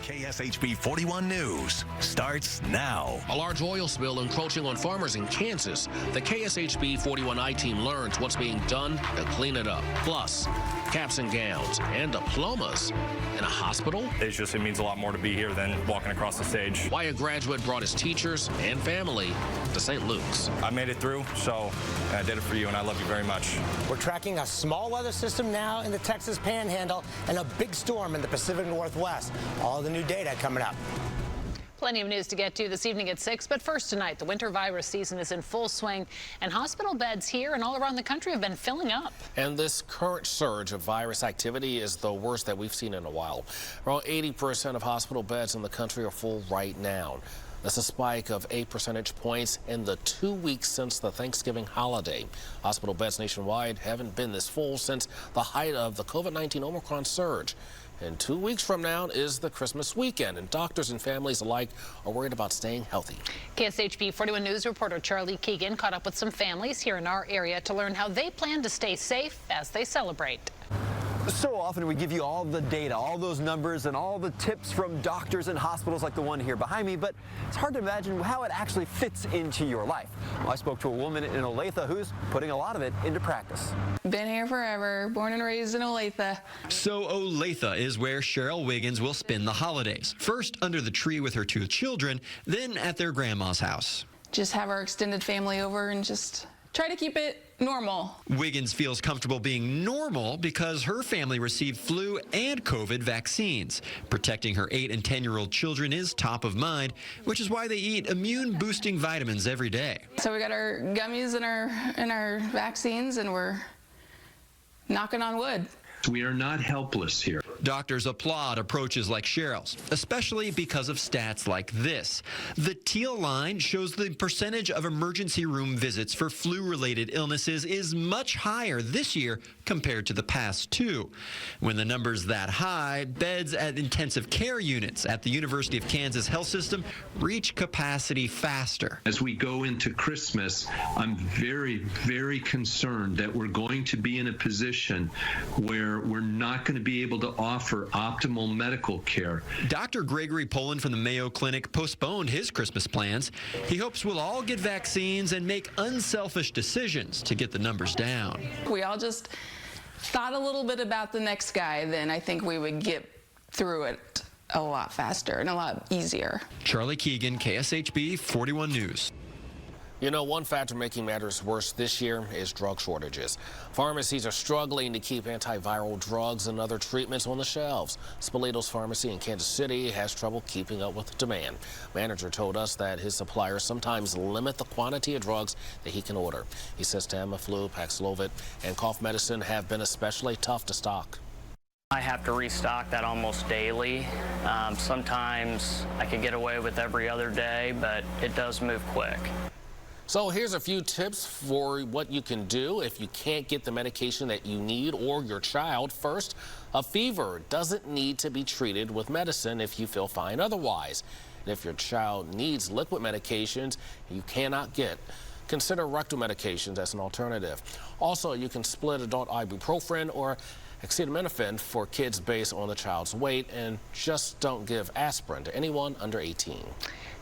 KSHB 41 News starts now. A large oil spill encroaching on farmers in Kansas. The KSHB 41I team learns what's being done to clean it up. Plus, caps and gowns and diplomas in a hospital. It means a lot more to be here than walking across the stage. Why a graduate brought his teachers and family to St. Luke's. I made it through, so I did it for you, and I love you very much. We're tracking a small weather system now in the Texas Panhandle and a big storm in the Pacific Northwest. All the new data coming up. Plenty of news to get to this evening at 6, but first tonight, the winter virus season is in full swing, and hospital beds here and all around the country have been filling up. And this current surge of virus activity is the worst that we've seen in a while. Around 80% of hospital beds in the country are full right now. That's a spike of 8 percentage points in the 2 weeks since the Thanksgiving holiday. Hospital beds nationwide haven't been this full since the height of the COVID-19 Omicron surge. And 2 weeks from now is the Christmas weekend, and doctors and families alike are worried about staying healthy. KSHB 41 News reporter Charlie Keegan caught up with some families here in our area to learn how they plan to stay safe as they celebrate. So often we give you all the data, all those numbers, and all the tips from doctors and hospitals like the one here behind me, but it's hard to imagine how it actually fits into your life. Well, I spoke to a woman in Olathe who's putting a lot of it into practice. Been here forever, born and raised in Olathe. So Olathe is where Cheryl Wiggins will spend the holidays. First under the tree with her 2 children, then at their grandma's house. Just have our extended family over and just try to keep it normal. Wiggins feels comfortable being normal because her family received flu and COVID vaccines. Protecting her 8 and 10-year-old children is top of mind, which is why they eat immune-boosting vitamins every day. So we got our gummies and our vaccines, and we're knocking on wood. We are not helpless here. Doctors applaud approaches like Cheryl's, especially because of stats like this. The teal line shows the percentage of emergency room visits for flu-related illnesses is much higher this year compared to the past 2. When the number's that high, beds at intensive care units at the University of Kansas Health System reach capacity faster. As we go into Christmas, I'm very, very concerned that we're going to be in a position where we're not going to be able to offer optimal medical care. Dr. Gregory Poland from the Mayo Clinic postponed his Christmas plans. He hopes we'll all get vaccines and make unselfish decisions to get the numbers down. We all just thought a little bit about the next guy, then I think we would get through it a lot faster and a lot easier. Charlie Keegan, KSHB 41 News. You know, one factor making matters worse this year is drug shortages. Pharmacies are struggling to keep antiviral drugs and other treatments on the shelves. Spoletos Pharmacy in Kansas City has trouble keeping up with demand. Manager told us that his suppliers sometimes limit the quantity of drugs that he can order. He says Tamiflu, Paxlovid, and cough medicine have been especially tough to stock. I have to restock that almost daily. Sometimes I could get away with every other day, but it does move quick. So here's a few tips for what you can do if you can't get the medication that you need or your child. First, a fever doesn't need to be treated with medicine if you feel fine otherwise. And if your child needs liquid medications you cannot get, consider rectal medications as an alternative. Also, you can split adult ibuprofen or acetaminophen for kids based on the child's weight, and just don't give aspirin to anyone under 18.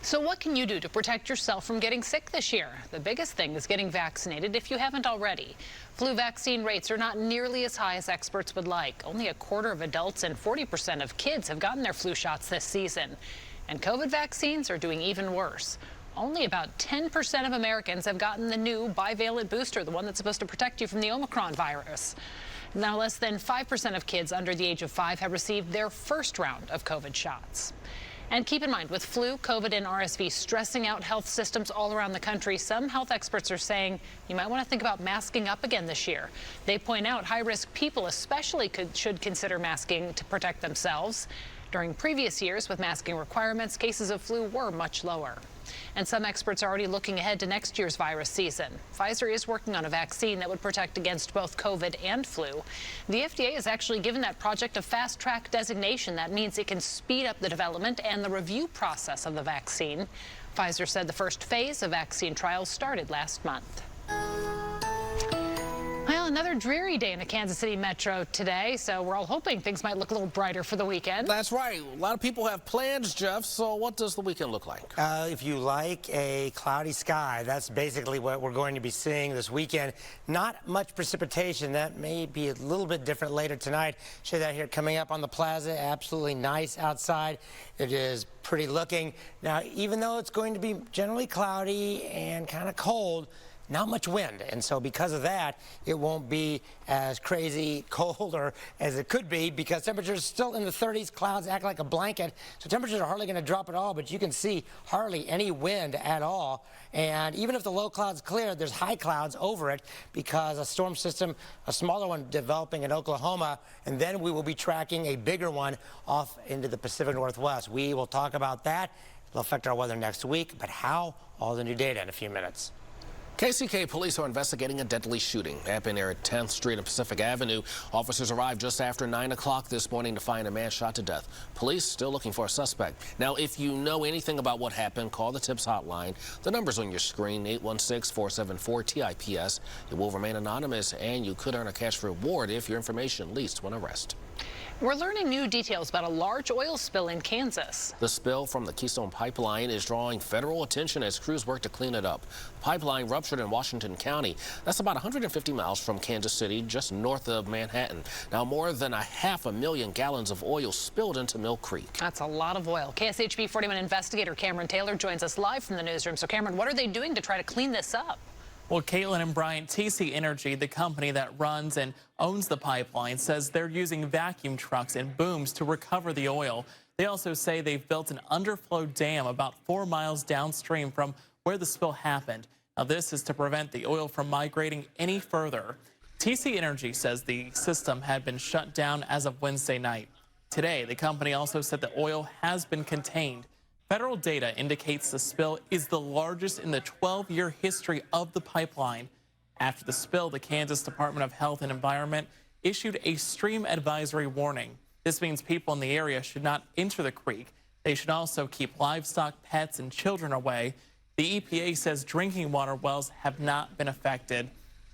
So what can you do to protect yourself from getting sick this year? The biggest thing is getting vaccinated if you haven't already. Flu vaccine rates are not nearly as high as experts would like. Only a quarter of adults and 40% of kids have gotten their flu shots this season. And COVID vaccines are doing even worse. Only about 10% of Americans have gotten the new bivalent booster, the one that's supposed to protect you from the Omicron virus. Now, less than 5% of kids under the age of 5 have received their first round of COVID shots. And keep in mind, with flu, COVID, and RSV stressing out health systems all around the country, some health experts are saying you might want to think about masking up again this year. They point out high-risk people especially should consider masking to protect themselves. During previous years with masking requirements, cases of flu were much lower. And some experts are already looking ahead to next year's virus season. Pfizer is working on a vaccine that would protect against both COVID and flu. The FDA has actually given that project a fast-track designation. That means it can speed up the development and the review process of the vaccine. Pfizer said the first phase of vaccine trials started last month. Well, another dreary day in the Kansas City metro today, so we're all hoping things might look a little brighter for the weekend. That's right. A lot of people have plans, Jeff, so what does the weekend look like? If you like a cloudy sky, that's basically what we're going to be seeing this weekend. Not much precipitation. That may be a little bit different later tonight. Show that here coming up on the plaza. Absolutely nice outside. It is pretty looking. Now, even though it's going to be generally cloudy and kind of cold, not much wind, and so because of that, it won't be as crazy cold or as it could be, because temperatures are still in the 30s. Clouds act like a blanket, so temperatures are hardly going to drop at all, but you can see hardly any wind at all. And even if the low clouds clear, there's high clouds over it because a storm system, a smaller one, developing in Oklahoma, and then we will be tracking a bigger one off into the Pacific Northwest. We will talk about that. It'll affect our weather next week, but how? All the new data in a few minutes. KCK police are investigating a deadly shooting happened near 10th Street and Pacific Avenue. Officers arrived just after 9 o'clock this morning to find a man shot to death. Police still looking for a suspect. Now, if you know anything about what happened, call the TIPS hotline. The number's on your screen, 816-474-TIPS. It will remain anonymous, and you could earn a cash reward if your information leads to an arrest. We're learning new details about a large oil spill in Kansas. The spill from the Keystone Pipeline is drawing federal attention as crews work to clean it up. The pipeline ruptured in Washington County. That's about 150 miles from Kansas City, just north of Manhattan. Now, more than 500,000 gallons of oil spilled into Mill Creek. That's a lot of oil. KSHB 41 investigator Cameron Taylor joins us live from the newsroom. So, Cameron, what are they doing to try to clean this up? Well, Caitlin and Bryant, TC Energy, the company that runs and owns the pipeline, says they're using vacuum trucks and booms to recover the oil. They also say they've built an underflow dam about 4 miles downstream from where the spill happened. Now, this is to prevent the oil from migrating any further. TC Energy says the system had been shut down as of Wednesday night. Today, the company also said the oil has been contained. Federal data indicates the spill is the largest in the 12-year history of the pipeline. After the spill, the Kansas Department of Health and Environment issued a stream advisory warning. This means people in the area should not enter the creek. They should also keep livestock, pets, and children away. The EPA says drinking water wells have not been affected.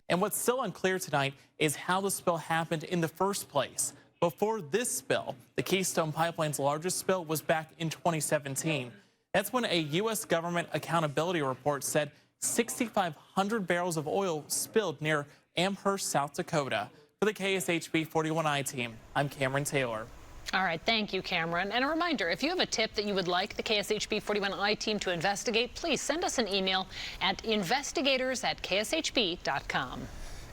And what's still unclear tonight is how the spill happened in the first place. Before this spill, the Keystone Pipeline's largest spill was back in 2017. That's when a U.S. government accountability report said 6,500 barrels of oil spilled near Amherst, South Dakota. For the KSHB 41i team, I'm Cameron Taylor. All right, thank you, Cameron. And a reminder, if you have a tip that you would like the KSHB 41i team to investigate, please send us an email at investigators@kshb.com.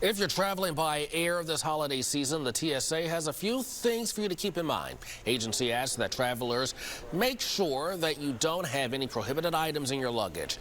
If you're traveling by air this holiday season, the TSA has a few things for you to keep in mind. Agency asks that travelers make sure that you don't have any prohibited items in your luggage.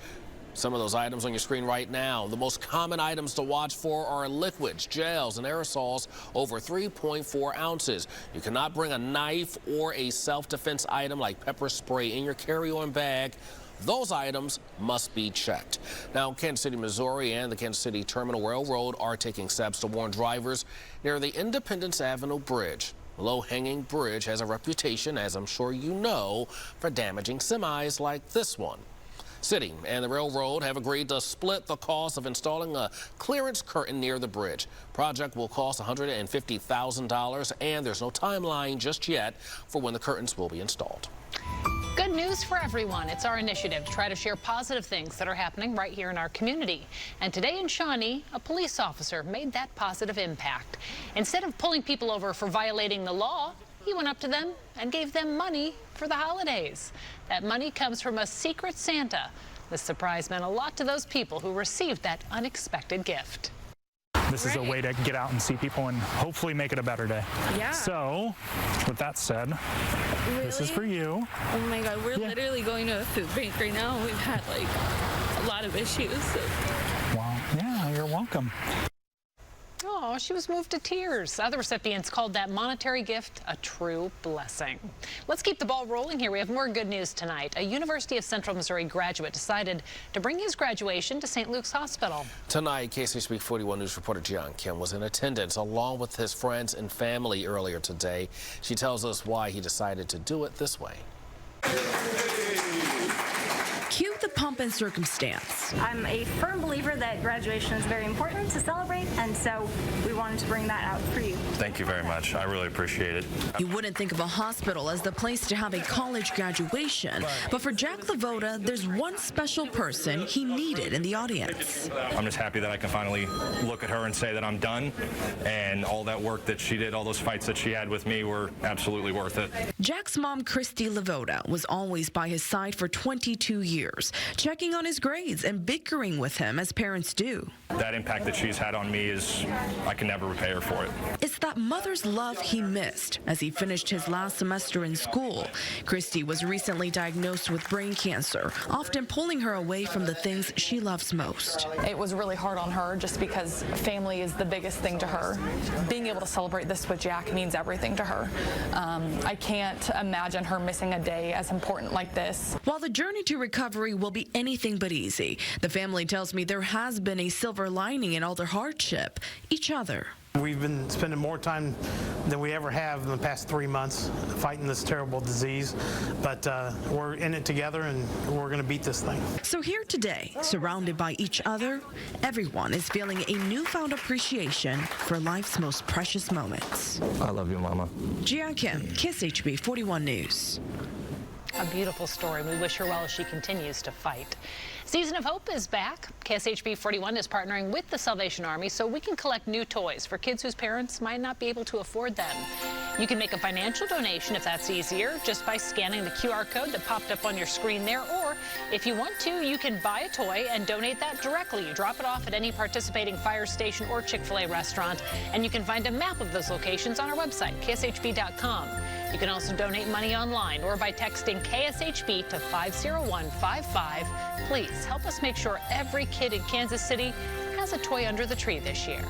Some of those items on your screen right now. The most common items to watch for are liquids, gels, and aerosols over 3.4 ounces. You cannot bring a knife or a self-defense item like pepper spray in your carry-on bag. Those items must be checked. Now, Kansas City, Missouri and the Kansas City Terminal Railroad are taking steps to warn drivers near the Independence Avenue Bridge. The low-hanging bridge has a reputation, as I'm sure you know, for damaging semis like this one. City and the railroad have agreed to split the cost of installing a clearance curtain near the bridge. Project will cost $150,000, and there's no timeline just yet for when the curtains will be installed. Good news for everyone. It's our initiative to try to share positive things that are happening right here in our community. And today in Shawnee, a police officer made that positive impact. Instead of pulling people over for violating the law, he went up to them and gave them money for the holidays. That money comes from a secret Santa. This surprise meant a lot to those people who received that unexpected gift. This is a way to get out and see people and hopefully make it a better day. Yeah. So, with that said, this is for you. Oh my God, we're literally going to a food bank right now. We've had like a lot of issues. So. Well, yeah, you're welcome. Oh, she was moved to tears. Other recipients called that monetary gift a true blessing. Let's keep the ball rolling here. We have more good news tonight. A University of Central Missouri graduate decided to bring his graduation to St. Luke's Hospital. Tonight, KSHB 41 News reporter John Kim was in attendance along with his friends and family earlier today. She tells us why he decided to do it this way. Cue the pomp and circumstance. I'm a firm believer that graduation is very important to celebrate, and so we wanted to bring that out for you. Thank you very much. I really appreciate it. You wouldn't think of a hospital as the place to have a college graduation, but for Jack Lavoda, there's one special person he needed in the audience. I'm just happy that I can finally look at her and say that I'm done, and all that work that she did, all those fights that she had with me were absolutely worth it. Jack's mom, Christy Lavoda, was always by his side for 22 years, checking on his grades and bickering with him as parents do. That impact that she's had on me is, I can never repay her for it. It's that mother's love he missed as he finished his last semester in school. Christy was recently diagnosed with brain cancer, often pulling her away from the things she loves most. It was really hard on her just because family is the biggest thing to her. Being able to celebrate this with Jack means everything to her. I can't imagine her missing a day as important like this. While the journey to recovery will be anything but easy, the family tells me there has been a silver lining in all their hardship: each other. We've been spending more time than we ever have in the past 3 months fighting this terrible disease, but we're in it together and we're going to beat this thing. So here today, surrounded by each other, everyone is feeling a newfound appreciation for life's most precious moments. I love you, Mama. Jian Kim, KSHB 41 News. A beautiful story. We wish her well as she continues to fight. Season of Hope is back. KSHB 41 is partnering with the Salvation Army so we can collect new toys for kids whose parents might not be able to afford them. You can make a financial donation if that's easier, just by scanning the QR code that popped up on your screen there. Or if you want to, you can buy a toy and donate that directly. You drop it off at any participating fire station or Chick-fil-A restaurant, and you can find a map of those locations on our website, kshb.com. You can also donate money online or by texting KSHB to 50155. Please help us make sure every kid in Kansas City has a toy under the tree this year.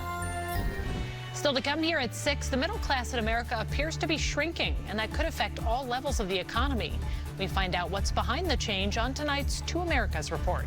Still to come here at 6, the middle class in America appears to be shrinking, and that could affect all levels of the economy. We find out what's behind the change on tonight's Two Americas report.